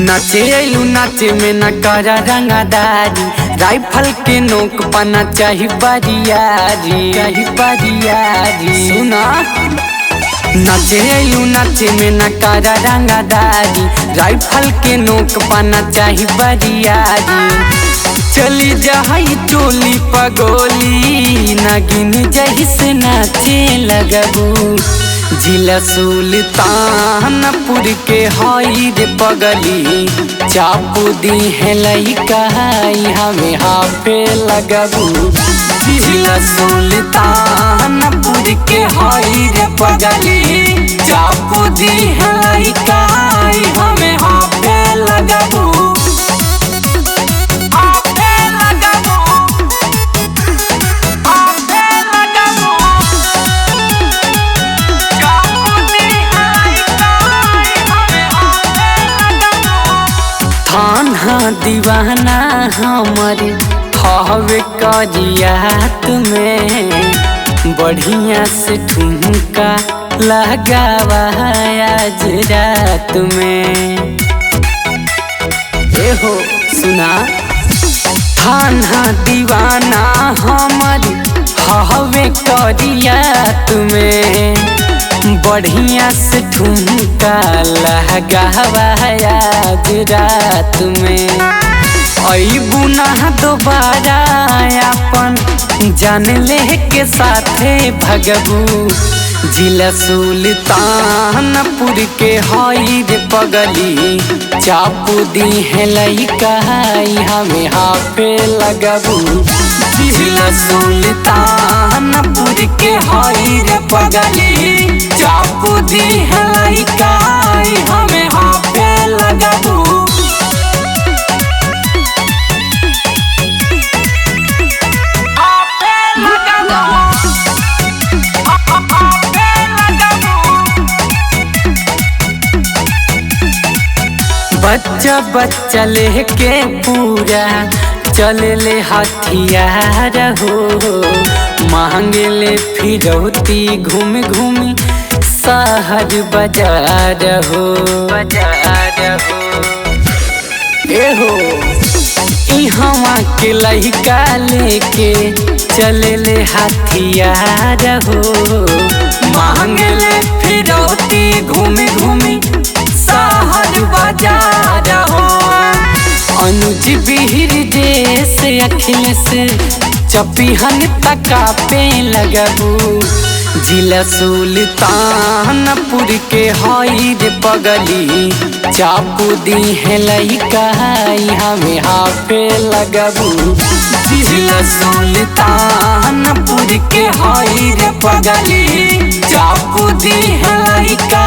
नाचे आइलू नाचे में न करा रंगदारी, राइफल के नोक पना चाही बरियारी, चाही बरियारी। सुना नाचे आइलू नाचे में न करा रंगदारी, राइफल के नोक पना चाही बरियारी। चली जाई टोली पगोली, नागिन जैसे नाचे लगबू। जिला सुल्तानपुर के हई रे पगली, चापू दी है लइका हमें हाफे लगबू। जिला सुल्तानपुर के हई रे पगली, चापू दी है लइका हमें हाफे लगबू। थाना दीवाना हमारे हवे करियात में, बढ़िया से ठुमका लगावा आज रात में। हो सुना थाना दीवाना हमारे हवे करियात में, बढ़िया से ठुमका लगावा आज रात में। अइबू ना दोबारा अपन जान ले के साथे भगबू। जिला सुल्तानपुर के हई रे पगली, चापू दी है लइका हमें हाफे लगबू। जिला सुल्तानपुर के हई रे पगली, चापू दी है लइका हमें हाफे लगबू। बच्चा बच्चा लेके पूरा चले ले हथियार हो, मांगे ले फिरौती घूम घूम शहर बाजार हो, बाजार हो। हो इहवा के लइका लेके चले ले हथियार हो, मांगे ले फिरौती घूम घूम शहर बाजार हो। अनुज बिहिर जैसे अखिलेश चपिहन तका पे लगबू। जिला सुल्तानपुर के हई रे पगली, चापू दी है लइका हमें हाफे लगबू। जिला सुल्तानपुर के हई रे पगली, चापू दी है लइका